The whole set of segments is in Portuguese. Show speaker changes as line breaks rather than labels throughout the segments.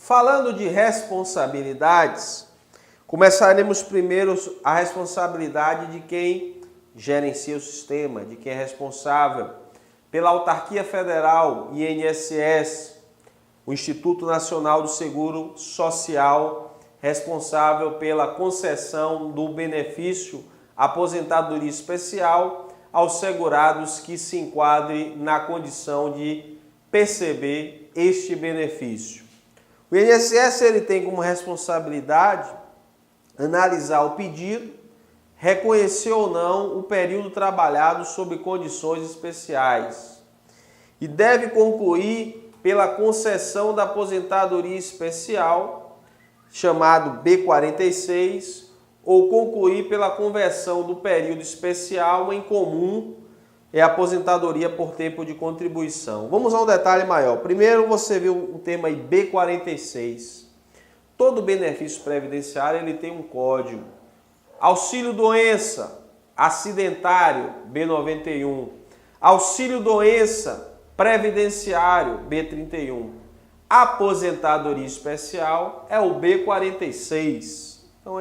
Falando de responsabilidades, começaremos primeiro a responsabilidade de quem gerencia o sistema, de quem é responsável pela autarquia federal, INSS, o Instituto Nacional do Seguro Social, responsável pela concessão do benefício aposentadoria especial aos segurados que se enquadrem na condição de perceber este benefício. O INSS ele tem como responsabilidade analisar o pedido, reconhecer ou não o período trabalhado sob condições especiais e deve concluir pela concessão da aposentadoria especial, chamado B46, ou concluir pela conversão do período especial em comum, é a aposentadoria por tempo de contribuição. Vamos a um detalhe maior. Primeiro você viu o termo aí B46. Todo benefício previdenciário ele tem um código. Auxílio-doença, acidentário, B91. Auxílio-doença, previdenciário, B31. Aposentadoria especial é o B46. Então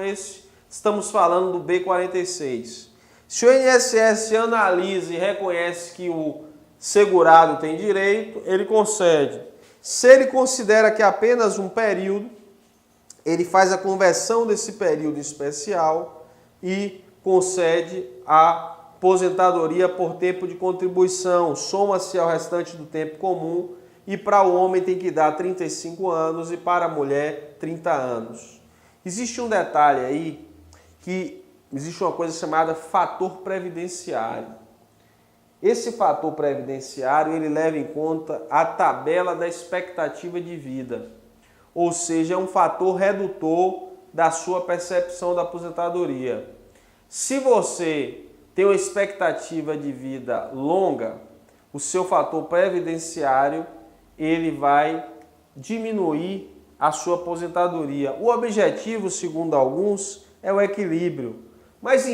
estamos falando do B46. Se o INSS analisa e reconhece que o segurado tem direito, ele concede. Se ele considera que é apenas um período, ele faz a conversão desse período especial e concede a aposentadoria por tempo de contribuição, soma-se ao restante do tempo comum e para o homem tem que dar 35 anos e para a mulher 30 anos. Existe um detalhe aí que existe uma coisa chamada fator previdenciário. Esse fator previdenciário ele leva em conta a tabela da expectativa de vida, ou seja, é um fator redutor da sua percepção da aposentadoria. Se você tem uma expectativa de vida longa, o seu fator previdenciário ele vai diminuir a sua aposentadoria. O objetivo, segundo alguns, é o equilíbrio. Mas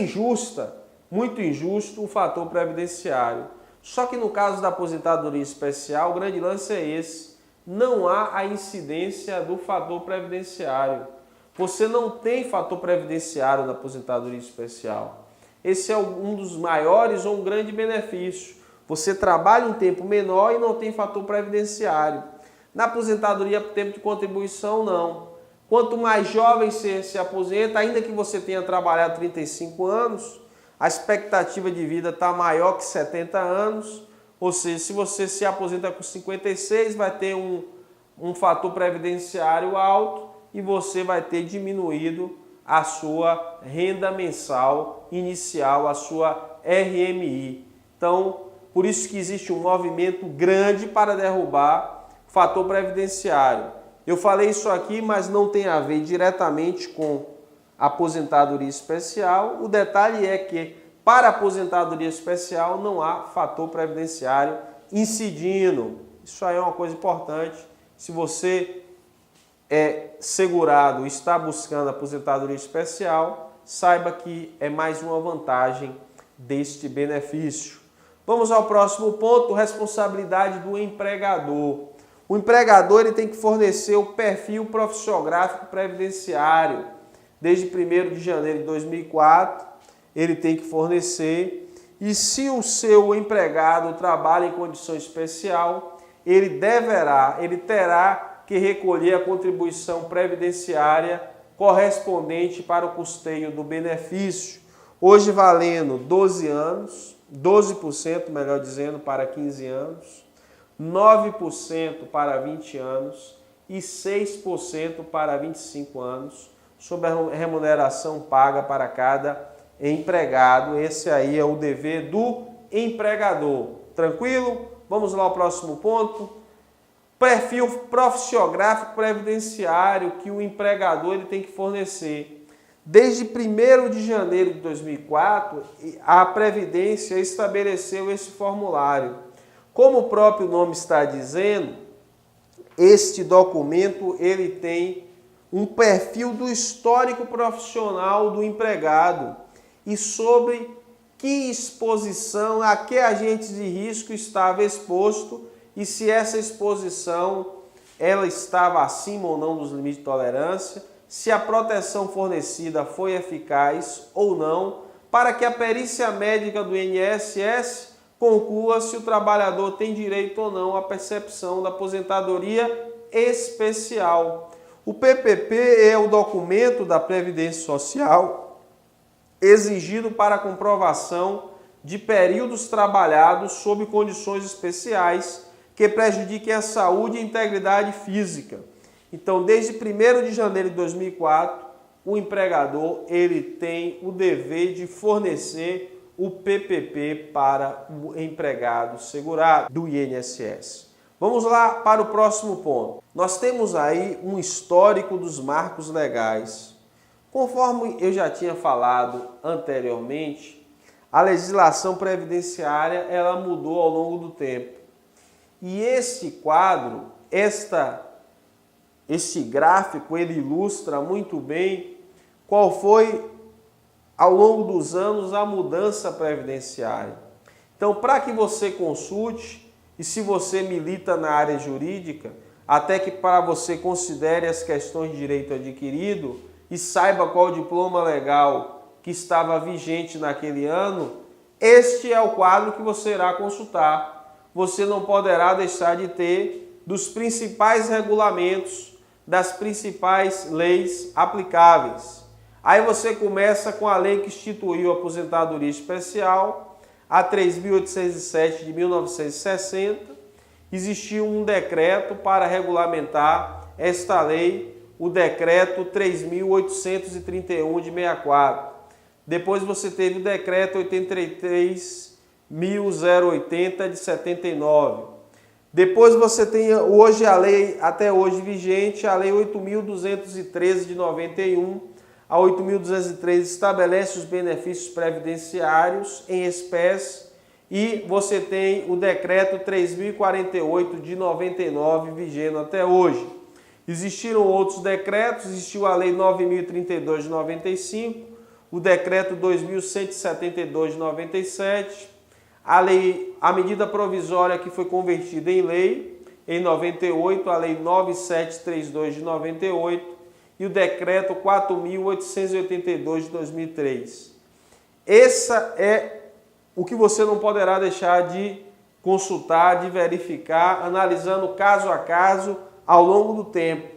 muito injusto o fator previdenciário. Só que no caso da aposentadoria especial, o grande lance é esse. Não há a incidência do fator previdenciário. Você não tem fator previdenciário na aposentadoria especial. Esse é um dos maiores ou um grande benefício. Você trabalha um tempo menor e não tem fator previdenciário. Na aposentadoria por tempo de contribuição, não. Quanto mais jovem você se aposenta, ainda que você tenha trabalhado 35 anos, a expectativa de vida está maior que 70 anos, ou seja, se você se aposenta com 56, vai ter um fator previdenciário alto e você vai ter diminuído a sua renda mensal inicial, a sua RMI. Então, por isso que existe um movimento grande para derrubar o fator previdenciário. Eu falei isso aqui, mas não tem a ver diretamente com a aposentadoria especial. O detalhe é que para a aposentadoria especial não há fator previdenciário incidindo. Isso aí é uma coisa importante. Se você é segurado e está buscando a aposentadoria especial, saiba que é mais uma vantagem deste benefício. Vamos ao próximo ponto, responsabilidade do empregador. O empregador ele tem que fornecer o perfil profissiográfico previdenciário. Desde 1º de janeiro de 2004, ele tem que fornecer. E se o seu empregado trabalha em condição especial, ele terá que recolher a contribuição previdenciária correspondente para o custeio do benefício. Hoje valendo 12 anos, 12%, melhor dizendo, para 15 anos. 9% para 20 anos e 6% para 25 anos, sob a remuneração paga para cada empregado. Esse aí é o dever do empregador. Tranquilo? Vamos lá ao próximo ponto. Perfil profissiográfico previdenciário que o empregador ele tem que fornecer. Desde 1º de janeiro de 2004, a Previdência estabeleceu esse formulário. Como o próprio nome está dizendo, este documento ele tem um perfil do histórico profissional do empregado e sobre que exposição, a que agentes de risco estava exposto e se essa exposição ela estava acima ou não dos limites de tolerância, se a proteção fornecida foi eficaz ou não, para que a perícia médica do INSS conclua se o trabalhador tem direito ou não à percepção da aposentadoria especial. O PPP é o documento da Previdência Social exigido para a comprovação de períodos trabalhados sob condições especiais que prejudiquem a saúde e a integridade física. Então, desde 1º de janeiro de 2004, o empregador ele tem o dever de fornecer o PPP para o empregado segurado do INSS. Vamos lá para o próximo ponto. Nós temos aí um histórico dos marcos legais. Conforme eu já tinha falado anteriormente, a legislação previdenciária ela mudou ao longo do tempo. E esse quadro, esse gráfico, ele ilustra muito bem qual foi, ao longo dos anos, a mudança previdenciária. Então, para que você consulte, e se você milita na área jurídica, até que para você considere as questões de direito adquirido e saiba qual o diploma legal que estava vigente naquele ano, este é o quadro que você irá consultar. Você não poderá deixar de ter dos principais regulamentos, das principais leis aplicáveis. Aí você começa com a lei que instituiu a aposentadoria especial, a 3.807 de 1960. Existiu um decreto para regulamentar esta lei, o decreto 3.831 de 64. Depois você teve o decreto 83.080 de 79. Depois você tem hoje a lei, até hoje vigente, a lei 8.213 de 91. A 8.213 estabelece os benefícios previdenciários em espécie e você tem o decreto 3.048 de 99 vigendo até hoje. Existiram outros decretos, existiu a lei 9.032 de 95, o decreto 2.172 de 97, a medida provisória que foi convertida em lei em 98, a lei 9732 de 98, e o decreto 4.882 de 2003. Essa é o que você não poderá deixar de consultar, de verificar, analisando caso a caso ao longo do tempo.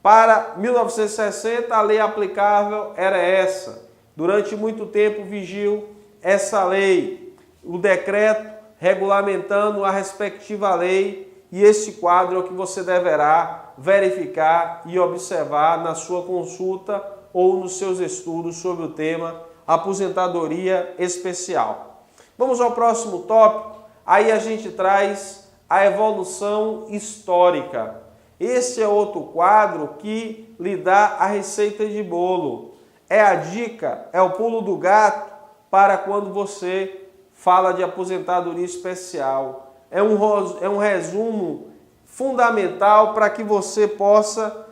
Para 1960, a lei aplicável era essa. Durante muito tempo vigiu essa lei, o decreto regulamentando a respectiva lei, e esse quadro é o que você deverá verificar e observar na sua consulta ou nos seus estudos sobre o tema aposentadoria especial. Vamos ao próximo tópico, aí a gente traz a evolução histórica. Esse é outro quadro que lhe dá a receita de bolo. É a dica, é o pulo do gato para quando você fala de aposentadoria especial. É um resumo fundamental para que você possa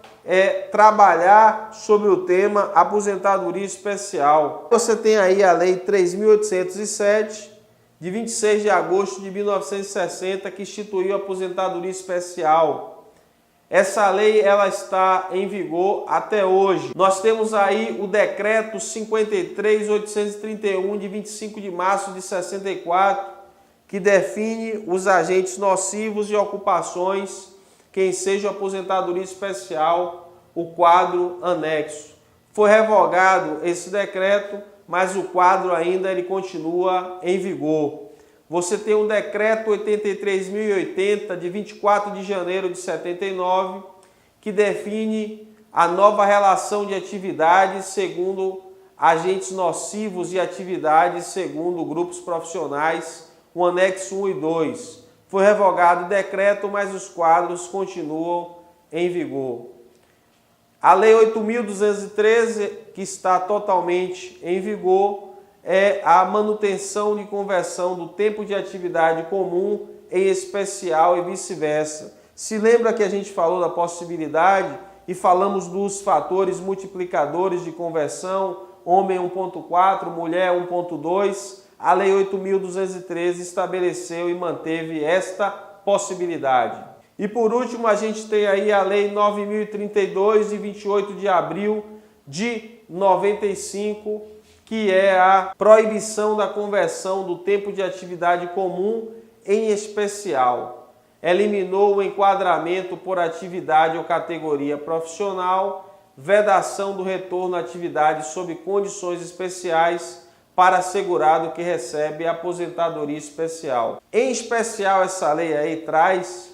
trabalhar sobre o tema aposentadoria especial. Você tem aí a lei 3.807 de 26 de agosto de 1960 que instituiu a aposentadoria especial. Essa lei ela está em vigor até hoje. Nós temos aí o decreto 53.831 de 25 de março de 64, que define os agentes nocivos de ocupações que ensejam aposentadoria especial, o quadro anexo. Foi revogado esse decreto, mas o quadro ainda ele continua em vigor. Você tem o decreto 83.080 de 24 de janeiro de 79, que define a nova relação de atividades segundo agentes nocivos e atividades segundo grupos profissionais, o anexo 1 e 2. Foi revogado o decreto, mas os quadros continuam em vigor. A lei 8.213, que está totalmente em vigor, é a manutenção de conversão do tempo de atividade comum em especial e vice-versa. Se lembra que a gente falou da possibilidade e falamos dos fatores multiplicadores de conversão, homem 1.4, mulher 1.2, a lei 8.213 estabeleceu e manteve esta possibilidade. E por último, a gente tem aí a Lei 9.032, de 28 de abril de 95, que é a proibição da conversão do tempo de atividade comum em especial. Eliminou o enquadramento por atividade ou categoria profissional, vedação do retorno à atividade sob condições especiais para segurado que recebe aposentadoria especial. Em especial, essa lei aí traz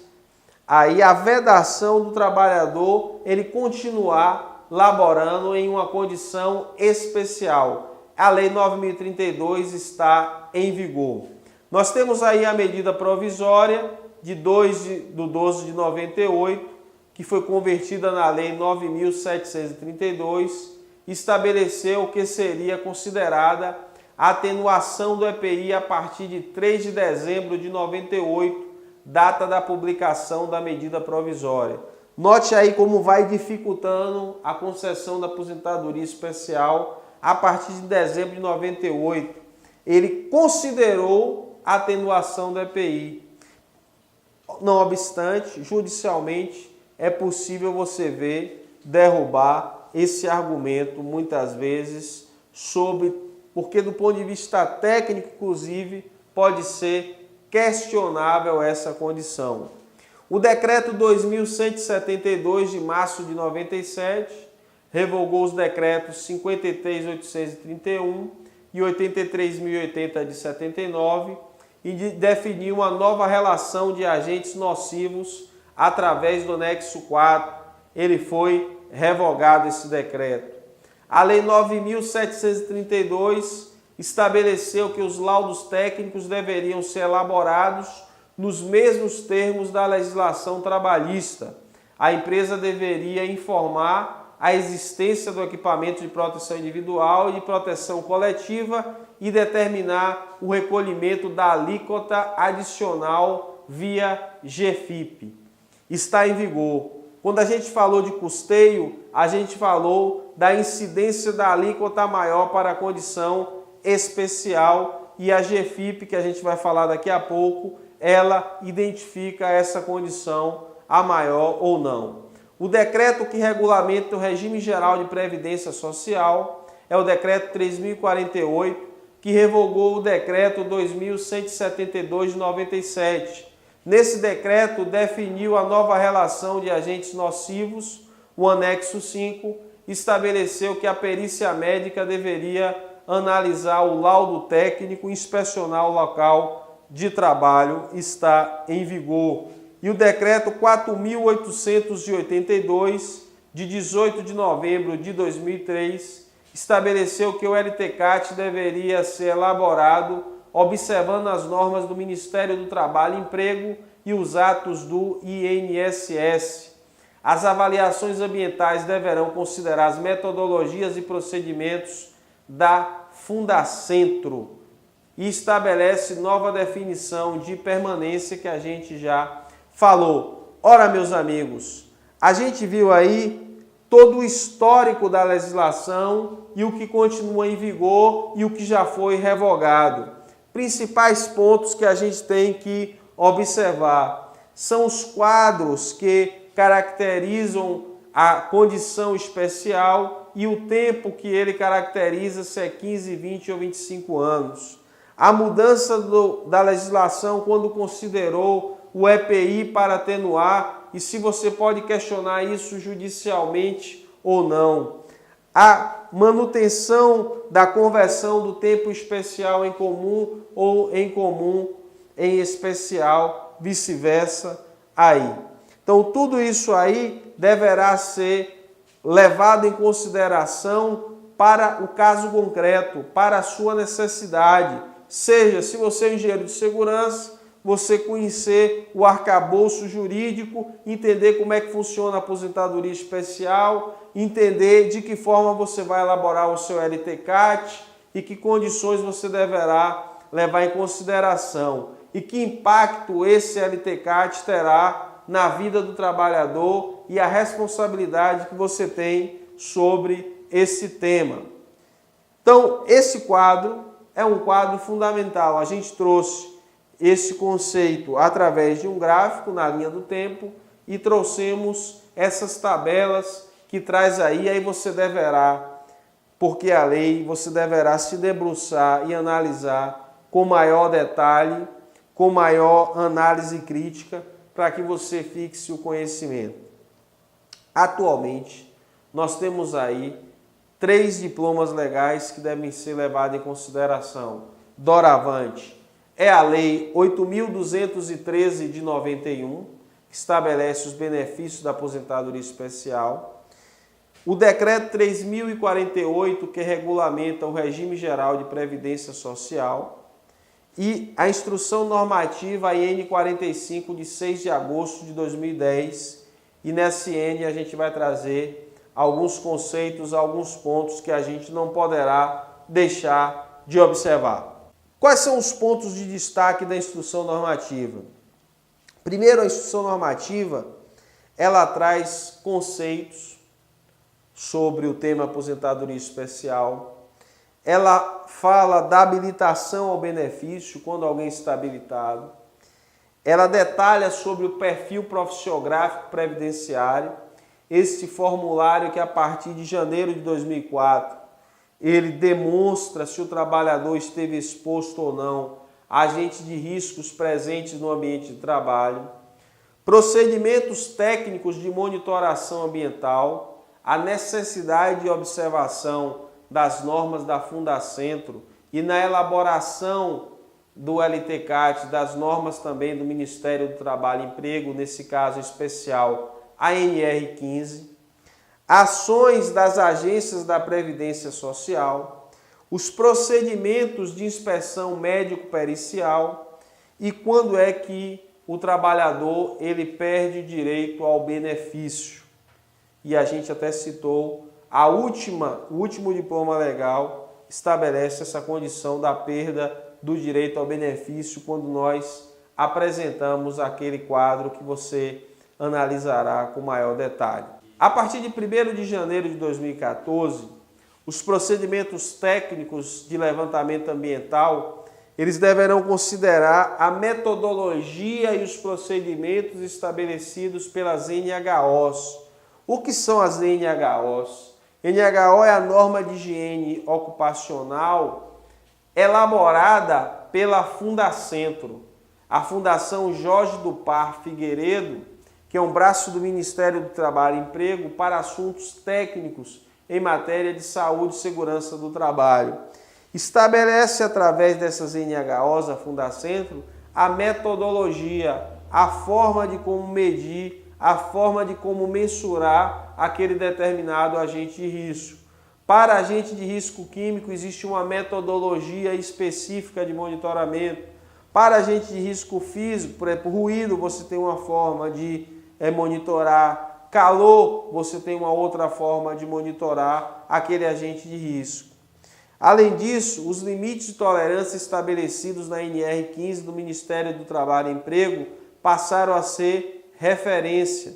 aí a vedação do trabalhador ele continuar laborando em uma condição especial. A Lei 9.032 está em vigor. Nós temos aí a medida provisória de 2/12 de 98, que foi convertida na Lei 9.732, estabeleceu o que seria considerada a atenuação do EPI a partir de 3 de dezembro de 98, data da publicação da medida provisória. Note aí como vai dificultando a concessão da aposentadoria especial a partir de dezembro de 98. Ele considerou a atenuação do EPI. Não obstante, judicialmente é possível você ver derrubar esse argumento muitas vezes porque do ponto de vista técnico, inclusive, pode ser questionável essa condição. O decreto 2.172 de março de 97 revogou os decretos 53.831 e 83.080 de 79 e definiu uma nova relação de agentes nocivos através do anexo 4. Ele foi revogado esse decreto. A Lei 9.732 estabeleceu que os laudos técnicos deveriam ser elaborados nos mesmos termos da legislação trabalhista. A empresa deveria informar a existência do equipamento de proteção individual e de proteção coletiva e determinar o recolhimento da alíquota adicional via GFIP. Está em vigor. Quando a gente falou de custeio, a gente falou da incidência da alíquota maior para a condição especial e a GFIP, que a gente vai falar daqui a pouco, ela identifica essa condição a maior ou não. O decreto que regulamenta o regime geral de previdência social é o decreto 3.048, que revogou o decreto 2.172 de 97. Nesse decreto definiu a nova relação de agentes nocivos. O anexo 5 estabeleceu que a perícia médica deveria analisar o laudo técnico e inspecionar o local de trabalho. Está em vigor. E o decreto 4.882, de 18 de novembro de 2003, estabeleceu que o LTCAT deveria ser elaborado observando as normas do Ministério do Trabalho e Emprego e os atos do INSS. As avaliações ambientais deverão considerar as metodologias e procedimentos da Fundacentro e estabelece nova definição de permanência que a gente já falou. Ora, meus amigos, a gente viu aí todo o histórico da legislação e o que continua em vigor e o que já foi revogado. Principais pontos que a gente tem que observar são os quadros que caracterizam a condição especial e o tempo que ele caracteriza, se é 15, 20 ou 25 anos. A mudança da legislação quando considerou o EPI para atenuar e se você pode questionar isso judicialmente ou não. A manutenção da conversão do tempo especial em comum ou em comum em especial, vice-versa aí. Então, tudo isso aí deverá ser levado em consideração para o caso concreto, para a sua necessidade. Seja, se você é engenheiro de segurança, você conhecer o arcabouço jurídico, entender como é que funciona a aposentadoria especial, entender de que forma você vai elaborar o seu LTCAT e que condições você deverá levar em consideração e que impacto esse LTCAT terá na vida do trabalhador e a responsabilidade que você tem sobre esse tema. Então, esse quadro é um quadro fundamental. A gente trouxe esse conceito através de um gráfico na linha do tempo e trouxemos essas tabelas que traz aí você deverá, porque a lei, você deverá se debruçar e analisar com maior detalhe, com maior análise crítica, para que você fixe o conhecimento. Atualmente, nós temos aí 3 diplomas legais que devem ser levados em consideração. Doravante, é a Lei 8.213 de 91, que estabelece os benefícios da aposentadoria especial. O Decreto 3.048, que regulamenta o regime geral de previdência social. E a Instrução Normativa IN 45, de 6 de agosto de 2010. E nessa IN a gente vai trazer alguns conceitos, alguns pontos que a gente não poderá deixar de observar. Quais são os pontos de destaque da Instrução Normativa? Primeiro, a Instrução Normativa, ela traz conceitos sobre o tema aposentadoria especial. Ela fala da habilitação ao benefício, quando alguém está habilitado. Ela detalha sobre o perfil profissiográfico previdenciário, este formulário que a partir de janeiro de 2004, ele demonstra se o trabalhador esteve exposto ou não a agentes de riscos presentes no ambiente de trabalho. Procedimentos técnicos de monitoração ambiental, a necessidade de observação das normas da Fundacentro e na elaboração do LTCAT, das normas também do Ministério do Trabalho e Emprego, nesse caso especial, a NR15, ações das agências da Previdência Social, os procedimentos de inspeção médico-pericial e quando é que o trabalhador ele perde direito ao benefício. E a gente até citou o último diploma legal estabelece essa condição da perda do direito ao benefício quando nós apresentamos aquele quadro que você analisará com maior detalhe. A partir de 1º de janeiro de 2014, os procedimentos técnicos de levantamento ambiental, eles deverão considerar a metodologia e os procedimentos estabelecidos pelas NHOs. O que são as NHOs? NHO é a norma de higiene ocupacional elaborada pela Fundacentro, a Fundação Jorge do Par Figueiredo, que é um braço do Ministério do Trabalho e Emprego para assuntos técnicos em matéria de saúde e segurança do trabalho. Estabelece através dessas NHOs, a Fundacentro, a metodologia, a forma de como medir, a forma de como mensurar aquele determinado agente de risco. Para agente de risco químico existe uma metodologia específica de monitoramento. Para agente de risco físico, por exemplo, ruído, você tem uma forma de monitorar. Calor, você tem uma outra forma de monitorar aquele agente de risco. Além disso, os limites de tolerância estabelecidos na NR15 do Ministério do Trabalho e Emprego passaram a ser referência.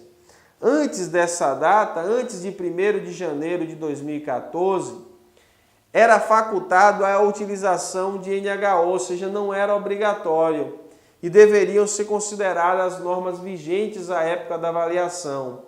Antes dessa data, antes de 1º de janeiro de 2014, era facultado a utilização de NHO, ou seja, não era obrigatório e deveriam ser consideradas as normas vigentes à época da avaliação.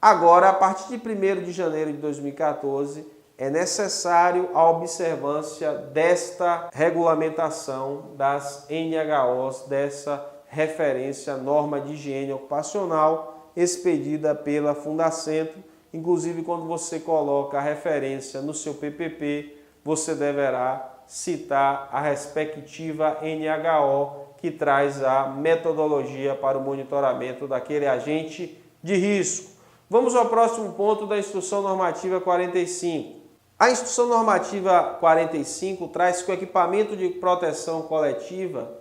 Agora, a partir de 1º de janeiro de 2014, é necessário a observância desta regulamentação das NHOs, dessa referência, norma de higiene ocupacional, expedida pela Fundacentro. Inclusive, quando você coloca a referência no seu PPP, você deverá citar a respectiva NHO, que traz a metodologia para o monitoramento daquele agente de risco. Vamos ao próximo ponto da Instrução Normativa 45. A Instrução Normativa 45 traz que o equipamento de proteção coletiva,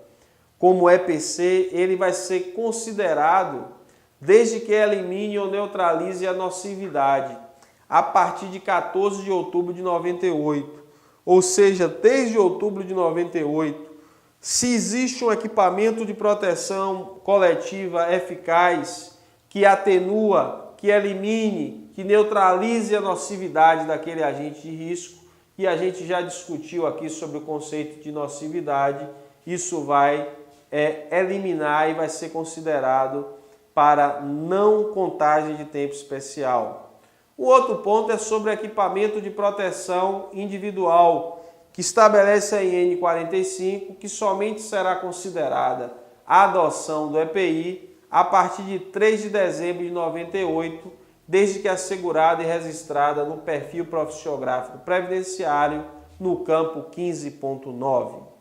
como EPC, ele vai ser considerado desde que elimine ou neutralize a nocividade, a partir de 14 de outubro de 98. Ou seja, desde outubro de 98, se existe um equipamento de proteção coletiva eficaz, que atenua, que elimine, que neutralize a nocividade daquele agente de risco, e a gente já discutiu aqui sobre o conceito de nocividade, isso vai eliminar e vai ser considerado para não contagem de tempo especial. O outro ponto é sobre equipamento de proteção individual, que estabelece a IN 45 que somente será considerada a adoção do EPI a partir de 3 de dezembro de 98, desde que assegurada e registrada no perfil profissiográfico previdenciário no campo 15.9.